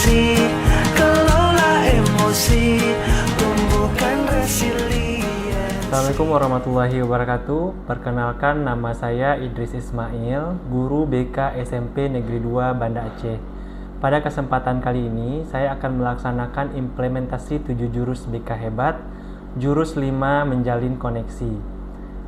emosi, kelola emosi, tumbuhkan resilience. Assalamualaikum warahmatullahi wabarakatuh. Perkenalkan, nama saya Idris Ismail, guru BK SMP Negeri 2 Banda Aceh. Pada kesempatan kali ini, saya akan melaksanakan implementasi 7 jurus BK Hebat, jurus 5 menjalin koneksi.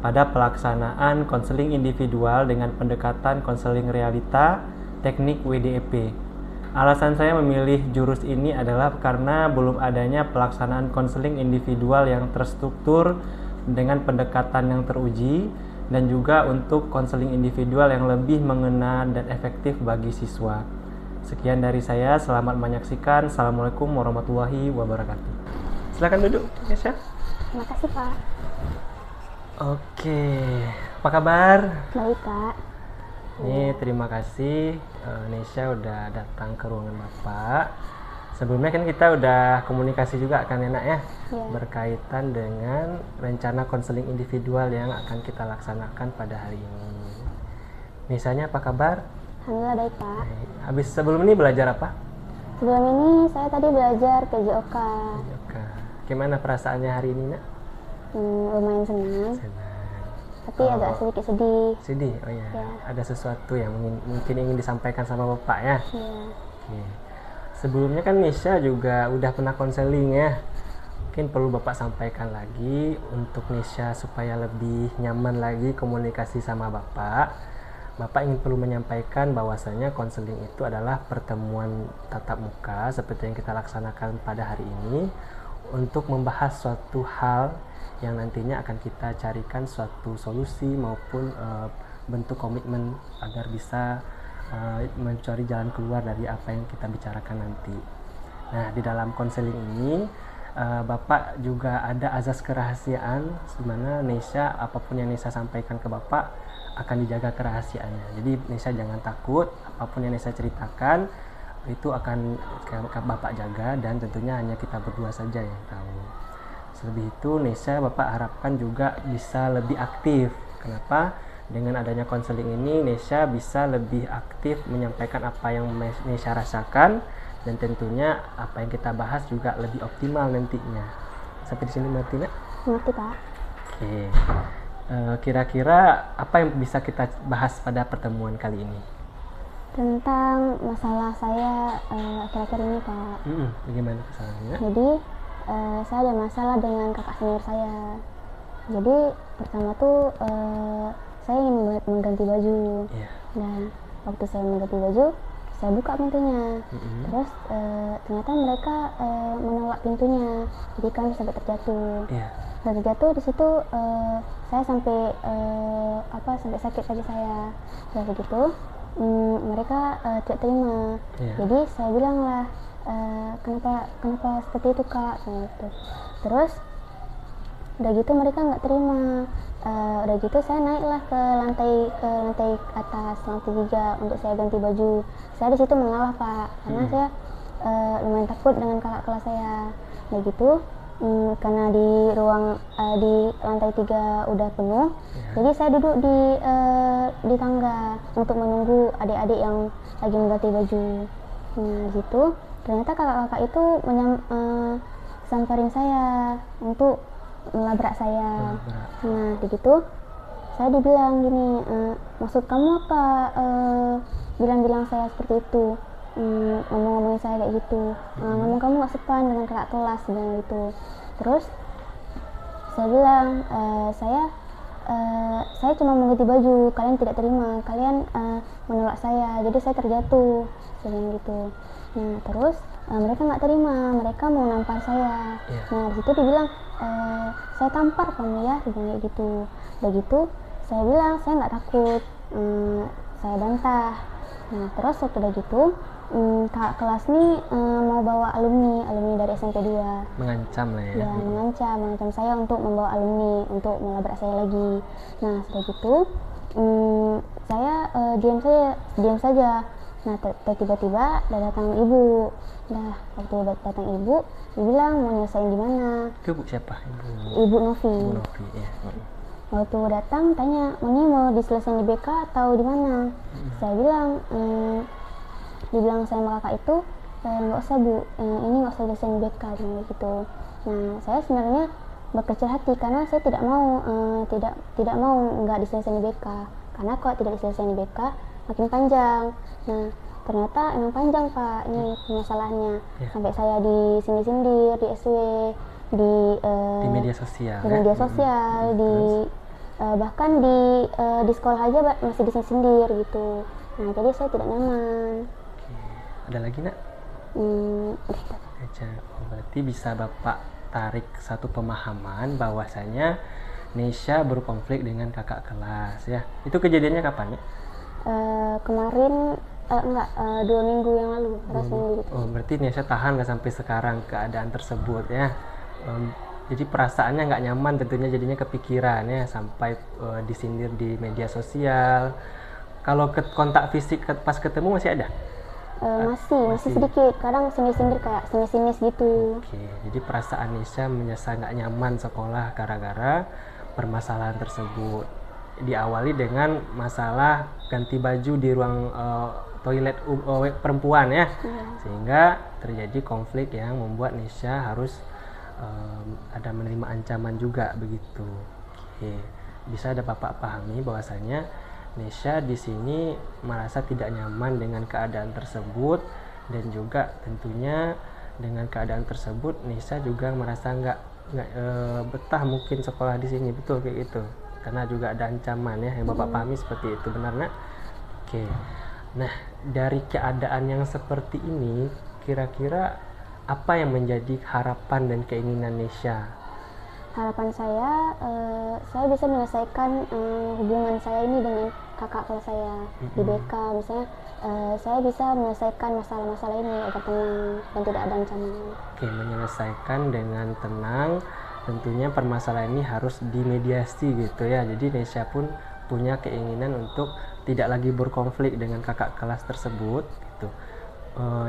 Pada pelaksanaan konseling individual dengan pendekatan konseling realita, teknik WDEP. Alasan saya memilih jurus ini adalah karena belum adanya pelaksanaan konseling individual yang terstruktur dengan pendekatan yang teruji, dan juga untuk konseling individual yang lebih mengena dan efektif bagi siswa. Sekian dari saya, selamat menyaksikan. Assalamualaikum warahmatullahi wabarakatuh. Silakan duduk, Nesha. Terima kasih, Pak. Oke, apa kabar? Baik, Kak. Nih, terima kasih Nesha udah datang ke ruangan Bapak. Sebelumnya kan kita udah komunikasi juga kan enak ya, Iya. berkaitan dengan rencana konseling individual yang akan kita laksanakan pada hari ini. Nesha-nya apa kabar? Alhamdulillah baik, Pak. Habis sebelum ini belajar apa? Sebelum ini saya tadi belajar PJOK. Oke. Gimana perasaannya hari ini, Nak? Lumayan senang, Senang. tapi agak sedikit sedih. Sedih? Oh ya. Ya. Ada sesuatu yang mungkin ingin disampaikan sama Bapak ya? Ya. Oke. Sebelumnya kan Nesha juga udah pernah konseling ya. Mungkin perlu Bapak sampaikan lagi untuk Nesha supaya lebih nyaman lagi komunikasi sama Bapak. Bapak ingin perlu menyampaikan bahwasanya konseling itu adalah pertemuan tatap muka seperti yang kita laksanakan pada hari ini untuk membahas suatu hal yang nantinya akan kita carikan suatu solusi maupun bentuk komitmen agar bisa mencari jalan keluar dari apa yang kita bicarakan nanti. Nah, di dalam konseling ini Bapak juga ada azas kerahasiaan, di mana Nesha, apapun yang Nesha sampaikan ke Bapak akan dijaga kerahasiaannya. Jadi Nesha jangan takut, apapun yang Nesha ceritakan itu akan Bapak jaga, dan tentunya hanya kita berdua saja yang tahu. Selebih itu, Nesha Bapak harapkan juga bisa lebih aktif. Kenapa? Dengan adanya konseling ini, Nesha bisa lebih aktif menyampaikan apa yang Nesha rasakan, dan tentunya apa yang kita bahas juga lebih optimal nantinya. Sampai di sini mengerti, Nak? Mengerti, Pak. Oke. Kira-kira apa yang bisa kita bahas pada pertemuan kali ini? Tentang masalah saya akhir-akhir ini, Pak. Bagaimana kesalahannya? Jadi saya ada masalah dengan kakak senior saya. Jadi pertama tuh saya ingin mengganti baju. Iya. Dan waktu saya mengganti baju, saya buka pintunya. Terus ternyata mereka menolak pintunya. Jadi kami sampai terjatuh. Iya. Dan terjatuh di situ saya sampai sampai sakit kaki saya. Dan begitu mereka tidak terima. Iya. Jadi saya bilang lah, kenapa seperti itu, Kak, gitu. Terus udah gitu mereka nggak terima. Udah gitu saya naiklah ke lantai atas, lantai 3 untuk saya ganti baju. Saya di situ mengalah, Pak, karena saya lumayan takut dengan kakak kelas saya. Udah gitu karena di ruang di lantai 3 udah penuh, jadi saya duduk di tangga untuk menunggu adik-adik yang lagi mengganti baju. Nah gitu, ternyata kakak-kakak itu samperin saya untuk melabrak saya. Nah begitu saya dibilang gini, maksud kamu apa bilang-bilang saya seperti itu, ngomong-ngomongin saya kayak gitu, ngomong kamu gak sopan dengan kakak kelas, bilang gitu. Terus saya bilang, saya cuma mau ganti baju, kalian tidak terima, kalian menolak saya, jadi saya terjatuh, saya bilang gitu. Nah terus mereka nggak terima, mereka mau nampar saya. Nah disitu dibilang, saya tampar kamu ya, dia bilang kayak gitu. Udah gitu saya bilang saya nggak takut, saya bantah. Nah terus waktu udah gitu kakak kelas nih mau bawa alumni dari SMP 2. Mengancam lah ya. Ya, mengancam saya untuk membawa alumni untuk melabrak saya lagi. Nah setelah gitu saya diam saja. Nah tiba-tiba datang ibu. Nah waktu datang ibu, dibilang mau nyelesain di mana. Itu Bu siapa? Ibu Novi. Ibu Novi ya. Waktu datang tanya, ini mau diselesain di BK atau di mana? Saya bilang, dibilang saya sama kakak itu nggak usah Bu, ini nggak usah diselesain BK gitu. Nah saya sebenarnya berkecil hati karena saya tidak mau tidak mau nggak diselesain BK, karena kalau tidak diselesain BK makin panjang. Nah ternyata emang panjang Pak ini permasalahannya, sampai saya disindir-sindir di SW, di media sosial, di media sosial, di bahkan di sekolah aja masih disindir gitu. Nah jadi saya tidak nyaman. Ada lagi nak? Berarti bisa Bapak tarik satu pemahaman bahwasanya Nesha berkonflik dengan kakak kelas ya. Itu kejadiannya kapan ya? Kemarin enggak, 2 minggu yang lalu, seminggu gitu. Oh berarti Nesha tahan nggak sampai sekarang keadaan tersebut ya. Jadi perasaannya nggak nyaman tentunya, jadinya kepikiran ya, sampai disindir di media sosial. Kalau kontak fisik pas ketemu masih ada? Masih sedikit, kadang sindir-sindir kayak sinis-sinis gitu. Oke, jadi perasaan Nesha merasa nggak nyaman sekolah gara-gara permasalahan tersebut. Diawali dengan masalah ganti baju di ruang toilet perempuan ya, sehingga terjadi konflik yang membuat Nesha harus ada menerima ancaman juga begitu. Oke, bisa ada Bapak pahami bahwasanya Nesha di sini merasa tidak nyaman dengan keadaan tersebut, dan juga tentunya dengan keadaan tersebut Nesha juga merasa nggak betah mungkin sekolah di sini, betul kayak gitu, karena juga ada ancaman ya yang Bapak pahami seperti itu, benar nak? Oke, nah dari keadaan yang seperti ini kira-kira apa yang menjadi harapan dan keinginan Nesha? Harapan saya bisa menyelesaikan hubungan saya ini dengan kakak kelas saya di BK. Misalnya saya bisa menyelesaikan masalah-masalah ini agar tenang dan tidak ada ancaman. Oke, menyelesaikan dengan tenang. Tentunya permasalahan ini harus dimediasi gitu ya. Jadi Nesha pun punya keinginan untuk tidak lagi berkonflik dengan kakak kelas tersebut gitu.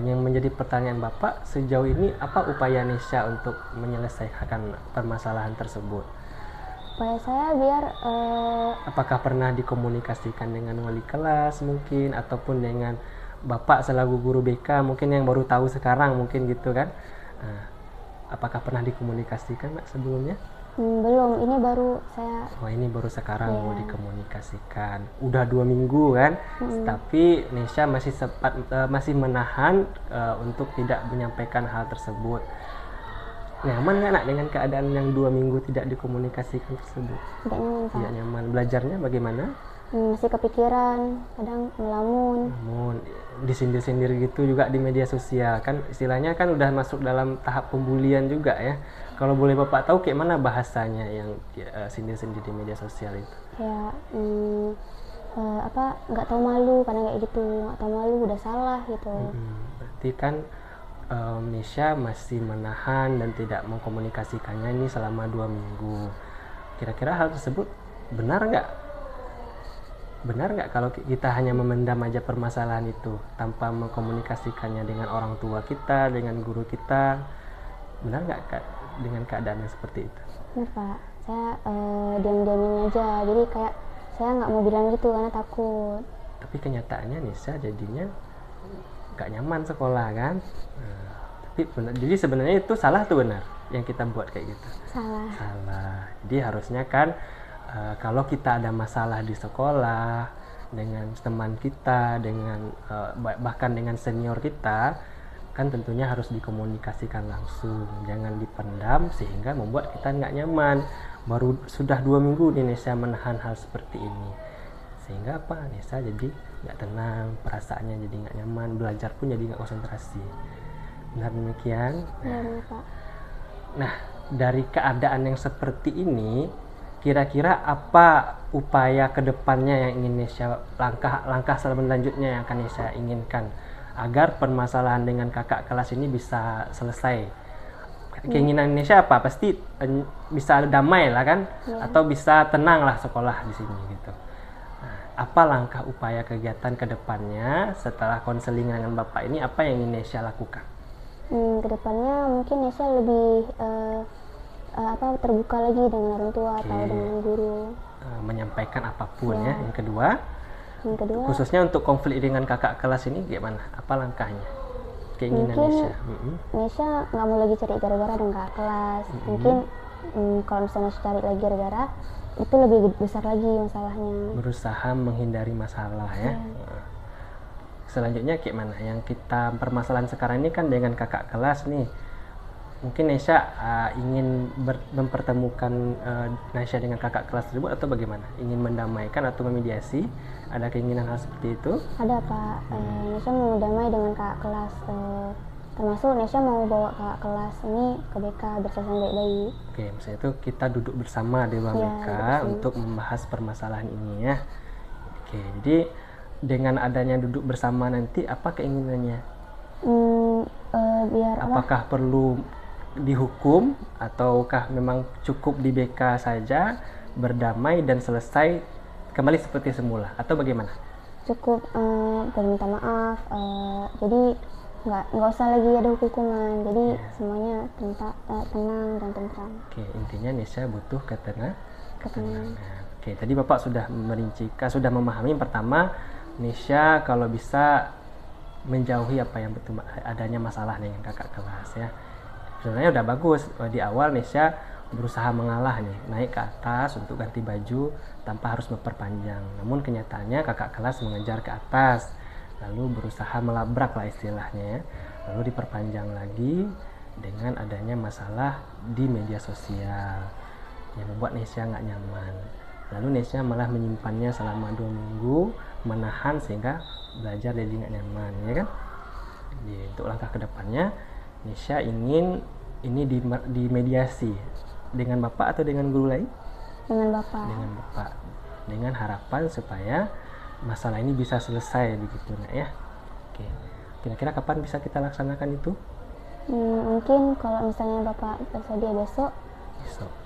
Yang menjadi pertanyaan Bapak, sejauh ini apa upaya Nesha untuk menyelesaikan permasalahan tersebut? Upaya saya biar apakah pernah dikomunikasikan dengan wali kelas mungkin, ataupun dengan Bapak selaku guru BK mungkin yang baru tahu sekarang mungkin gitu kan? Apakah pernah dikomunikasikan Mbak sebelumnya? Belum, ini baru saya. Oh ini baru sekarang mau dikomunikasikan. Udah 2 minggu kan, tapi Nesha masih menahan untuk tidak menyampaikan hal tersebut. Nyaman nggak nak dengan keadaan yang 2 minggu tidak dikomunikasikan tersebut? Tidak nyaman Pak. Tidak nyaman. Belajarnya bagaimana? Masih kepikiran, kadang melamun. Disindir-sindir gitu juga di media sosial kan, istilahnya kan udah masuk dalam tahap pembulian juga ya. Kalau boleh Bapak tahu kayak mana bahasanya yang sindir-sindir di media sosial itu? Ya nggak tahu malu, kadang kayak gitu, nggak tahu malu udah salah gitu. Berarti kan Nesha masih menahan dan tidak mengkomunikasikannya ini selama 2 minggu. Kira-kira hal tersebut benar nggak? Benar nggak kalau kita hanya memendam aja permasalahan itu tanpa mengkomunikasikannya dengan orang tua kita, dengan guru kita? Benar nggak Kak dengan keadaan yang seperti itu? Benar Pak, saya diam-diamin aja, jadi kayak saya nggak mau bilang gitu karena takut. Tapi kenyataannya Nesha jadinya nggak nyaman sekolah kan? Tapi benar, jadi sebenarnya itu salah tuh benar yang kita buat kayak gitu? Salah. Jadi harusnya kan kalau kita ada masalah di sekolah dengan teman kita, dengan bahkan dengan senior kita, kan tentunya harus dikomunikasikan langsung, jangan dipendam sehingga membuat kita nggak nyaman. Baru sudah 2 minggu nih Nesha menahan hal seperti ini, sehingga apa, Nesha jadi nggak tenang, perasaannya jadi nggak nyaman, belajar pun jadi nggak konsentrasi. Benar demikian? Nah, dari keadaan yang seperti ini, kira-kira apa upaya kedepannya yang ingin Nesha, langkah selanjutnya yang akan Nesha inginkan agar permasalahan dengan kakak kelas ini bisa selesai? Keinginan Nesha apa? Pasti bisa damai lah kan, atau bisa tenang lah sekolah di sini gitu. Nah, apa langkah upaya kegiatan kedepannya setelah konseling dengan Bapak ini, apa yang ingin Nesha lakukan? Kedepannya mungkin Nesha lebih terbuka lagi dengan orang tua atau dengan guru, menyampaikan apapun ya. Yang kedua, khususnya untuk konflik dengan kakak kelas ini gimana? Apa langkahnya? keinginan Mungkin Nesya? Nesya nggak mau lagi cari gara-gara dengan kakak kelas. Mungkin kalau misalnya cari lagi gara-gara, itu lebih besar lagi masalahnya. Berusaha menghindari masalah ya. Selanjutnya kayak mana? Yang kita permasalahan sekarang ini kan dengan kakak kelas nih. Mungkin Nesya ingin mempertemukan Nesya dengan kakak kelas tersebut atau bagaimana? Ingin mendamaikan atau memediasi? Ada keinginan hal seperti itu? Ada Pak, Nesya mau damai dengan kakak kelas. Termasuk Nesya mau bawa kakak kelas ini ke BK bersuasana baik-baik. Oke, misalnya itu kita duduk bersama di ruang BK untuk membahas permasalahan ini ya. Oke, jadi dengan adanya duduk bersama nanti apa keinginannya? Biar apakah perlu dihukum ataukah memang cukup di BK saja berdamai dan selesai kembali seperti semula atau bagaimana? Cukup berminta maaf, jadi nggak usah lagi ada hukuman, jadi semuanya tenang dan tentram. Oke, intinya Nesya butuh ketenangan. Ketenangan. Oke, tadi Bapak sudah merincikan, sudah memahami. Pertama, Nesya kalau bisa menjauhi apa yang betul adanya masalah dengan kakak kelas ya. Sebenarnya udah bagus di awal Nesya berusaha mengalah nih, naik ke atas untuk ganti baju tanpa harus memperpanjang. Namun kenyataannya kakak kelas mengejar ke atas, lalu berusaha melabrak lah istilahnya ya. Lalu diperpanjang lagi dengan adanya masalah di media sosial yang membuat Nesya nggak nyaman. Lalu Nesya malah menyimpannya selama 2 minggu, menahan sehingga belajar jadi nggak nyaman ya kan. Jadi, untuk langkah kedepannya Nesya ingin ini dimediasi dengan Bapak atau dengan guru lain? Dengan Bapak. Dengan Bapak, dengan harapan supaya masalah ini bisa selesai begitu nak ya. Oke, kira-kira kapan bisa kita laksanakan itu? Mungkin kalau misalnya Bapak bersedia besok.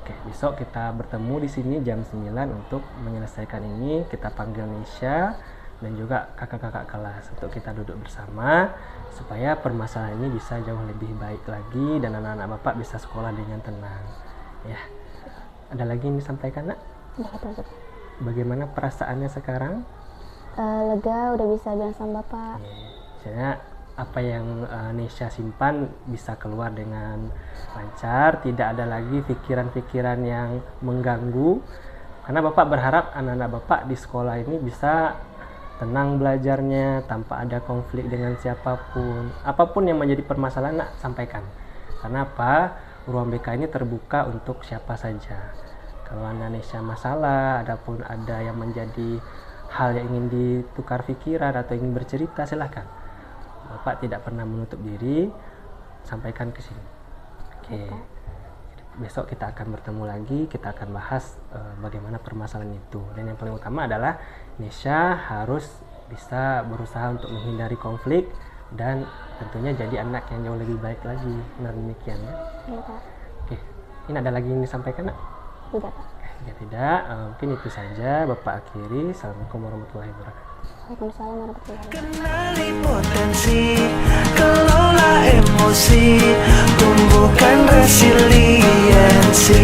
Oke, besok kita bertemu di sini jam 9 untuk menyelesaikan ini. Kita panggil Nesya dan juga kakak-kakak kelas untuk kita duduk bersama supaya permasalahan ini bisa jauh lebih baik lagi dan anak-anak Bapak bisa sekolah dengan tenang ya. Ada lagi yang disampaikan nak? Bagaimana perasaannya sekarang? Lega, udah bisa bilang sama Bapak. Misalnya apa yang Nesya simpan bisa keluar dengan lancar, tidak ada lagi pikiran-pikiran yang mengganggu, karena Bapak berharap anak-anak Bapak di sekolah ini bisa tenang belajarnya tanpa ada konflik dengan siapapun. Apapun yang menjadi permasalahan nak sampaikan, karena apa, ruang BK ini terbuka untuk siapa saja. Kalau Anda Nesya masalah, adapun ada yang menjadi hal yang ingin ditukar pikiran atau ingin bercerita, silahkan. Bapak tidak pernah menutup diri, sampaikan ke sini. Oke. Besok kita akan bertemu lagi, kita akan bahas bagaimana permasalahan itu. Dan yang paling utama adalah Nesya harus bisa berusaha untuk menghindari konflik dan tentunya jadi anak yang jauh lebih baik lagi. Benar demikian ya? Iya Pak. Oke. Ini ada lagi yang disampaikan nak? Tidak Pak. Ya tidak, mungkin itu saja Bapak akhiri. Assalamualaikum warahmatullahi wabarakatuh. Waalaikumsalam warahmatullahi wabarakatuh. Kenali potensi, kelola emosi, tumbuhkan resiliensi.